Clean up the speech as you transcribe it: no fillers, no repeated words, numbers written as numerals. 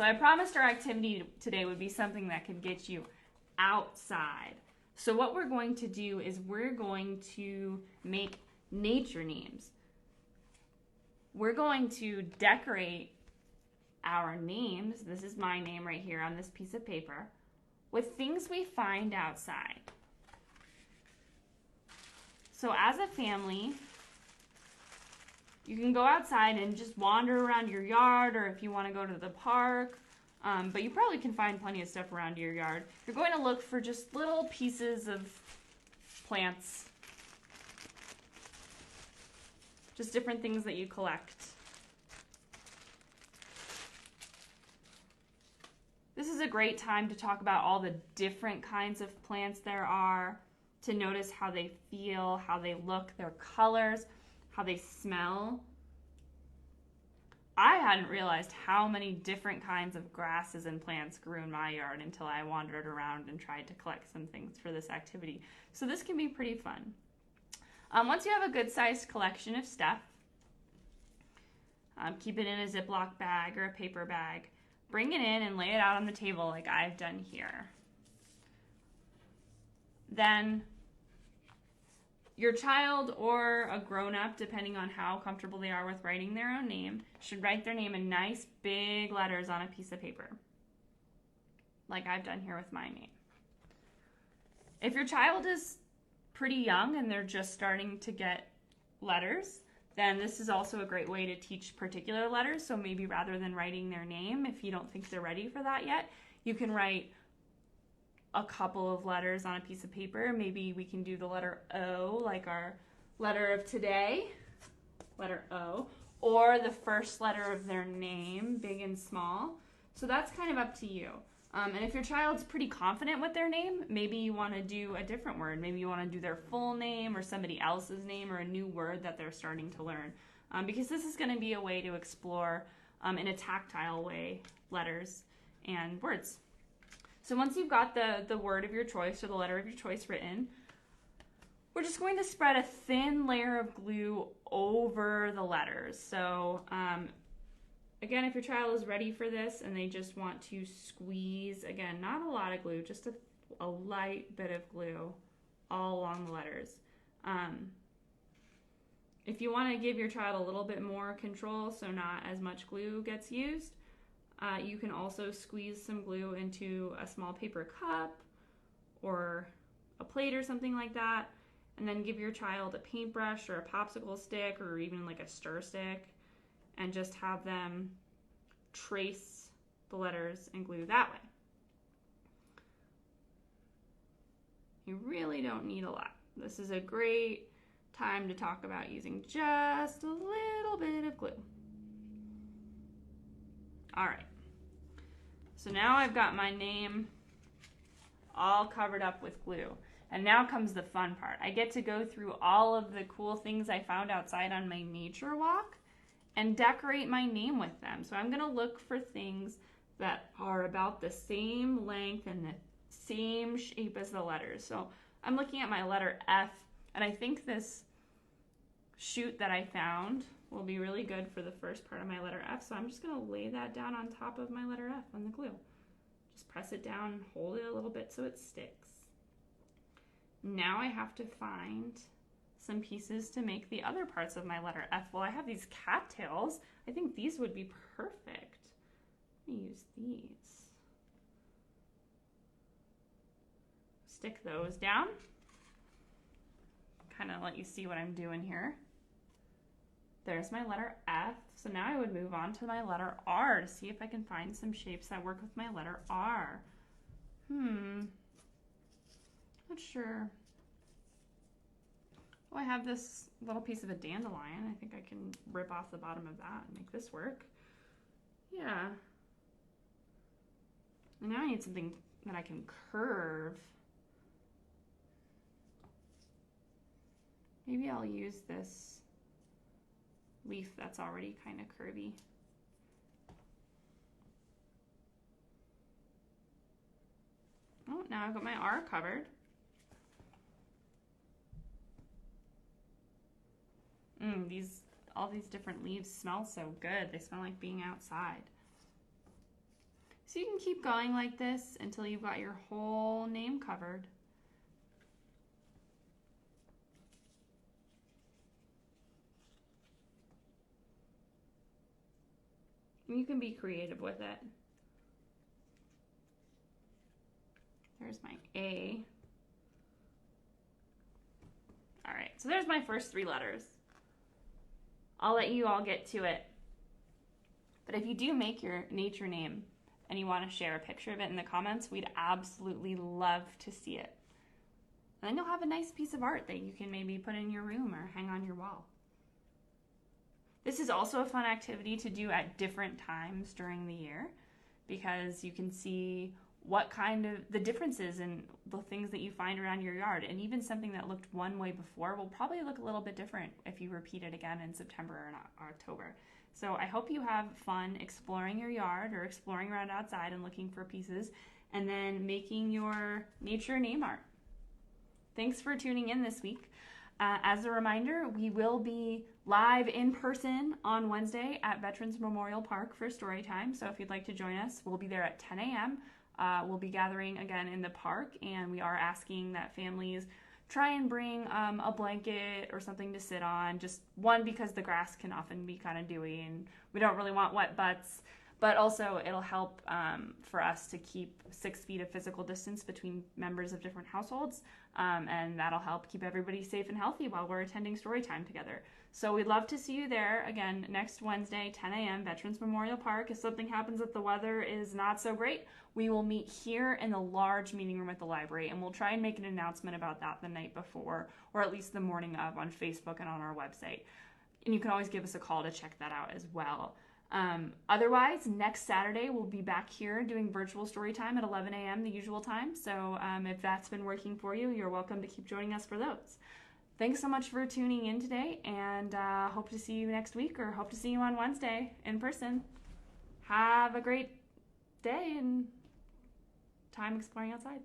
So I promised our activity today would be something that could get you outside. So what we're going to do is we're going to make nature names. We're going to decorate our names, this is my name right here on this piece of paper, with things we find outside. So as a family, you can go outside and just wander around your yard, or if you want to go to the park, but you probably can find plenty of stuff around your yard. You're going to look for just little pieces of plants, just different things that you collect. This is a great time to talk about all the different kinds of plants there are, to notice how they feel, how they look, their colors, how they smell. I hadn't realized how many different kinds of grasses and plants grew in my yard until I wandered around and tried to collect some things for this activity. So this can be pretty fun. Once you have a good-sized collection of stuff, keep it in a Ziploc bag or a paper bag. Bring it in and lay it out on the table like I've done here. Then your child or a grown-up, depending on how comfortable they are with writing their own name, should write their name in nice big letters on a piece of paper, like I've done here with my name. If your child is pretty young and they're just starting to get letters, then this is also a great way to teach particular letters. So maybe rather than writing their name, if you don't think they're ready for that yet, you can write a couple of letters on a piece of paper. Maybe we can do the letter O, like our letter of today, letter O, or the first letter of their name, big and small. So that's kind of up to you. And if your child's pretty confident with their name, maybe you want to do a different word. Maybe you want to do their full name or somebody else's name or a new word that they're starting to learn. Because this is going to be a way to explore, in a tactile way, letters and words. So once you've got the word of your choice or the letter of your choice written, we're just going to spread a thin layer of glue over the letters. So again, if your child is ready for this and they just want to squeeze, again, not a lot of glue, just a light bit of glue all along the letters. If you want to give your child a little bit more control, so not as much glue gets used, you can also squeeze some glue into a small paper cup or a plate or something like that, and then give your child a paintbrush or a popsicle stick or even like a stir stick, and just have them trace the letters and glue that way. You really don't need a lot. This is a great time to talk about using just a little bit of glue. All right. So now I've got my name all covered up with glue. And now comes the fun part. I get to go through all of the cool things I found outside on my nature walk and decorate my name with them. So I'm going to look for things that are about the same length and the same shape as the letters. So I'm looking at my letter F, and I think this shoot that I found will be really good for the first part of my letter F. So I'm just going to lay that down on top of my letter F on the glue. Just press it down and hold it a little bit so it sticks. Now I have to find some pieces to make the other parts of my letter F. Well, I have these cattails. I think these would be perfect. Let me use these. Stick those down. Kind of let you see what I'm doing here. There's my letter F. So now I would move on to my letter R to see if I can find some shapes that work with my letter R. Not sure. Oh, I have this little piece of a dandelion. I think I can rip off the bottom of that and make this work. Yeah. And now I need something that I can curve. Maybe I'll use this leaf that's already kind of curvy. Oh, now I've got my R covered. All these different leaves smell so good. They smell like being outside. So you can keep going like this until you've got your whole name covered. You can be creative with it. There's my A. All right, so there's my first 3 letters. I'll let you all get to it. But if you do make your nature name and you want to share a picture of it in the comments, we'd absolutely love to see it. And then you'll have a nice piece of art that you can maybe put in your room or hang on your wall. This is also a fun activity to do at different times during the year, because you can see what kind of the differences in the things that you find around your yard. And even something that looked one way before will probably look a little bit different if you repeat it again in September or October. So I hope you have fun exploring your yard or exploring around outside and looking for pieces, and then making your nature name art. Thanks for tuning in this week. As a reminder, we will be live in person on Wednesday at Veterans Memorial Park for Storytime. So if you'd like to join us, we'll be there at 10 a.m. We'll be gathering again in the park, and we are asking that families try and bring a blanket or something to sit on. Just one, because the grass can often be kind of dewy and we don't really want wet butts, but also it'll help for us to keep 6 feet of physical distance between members of different households, and that'll help keep everybody safe and healthy while we're attending Storytime together. So we'd love to see you there again next Wednesday, 10 a.m., Veterans Memorial Park. If something happens that the weather is not so great, we will meet here in the large meeting room at the library, and we'll try and make an announcement about that the night before, or at least the morning of, on Facebook and on our website. And you can always give us a call to check that out as well. Otherwise, next Saturday, we'll be back here doing virtual story time at 11 a.m., the usual time. So if that's been working for you, you're welcome to keep joining us for those. Thanks so much for tuning in today, and hope to see you next week, or hope to see you on Wednesday in person. Have a great day and time exploring outside.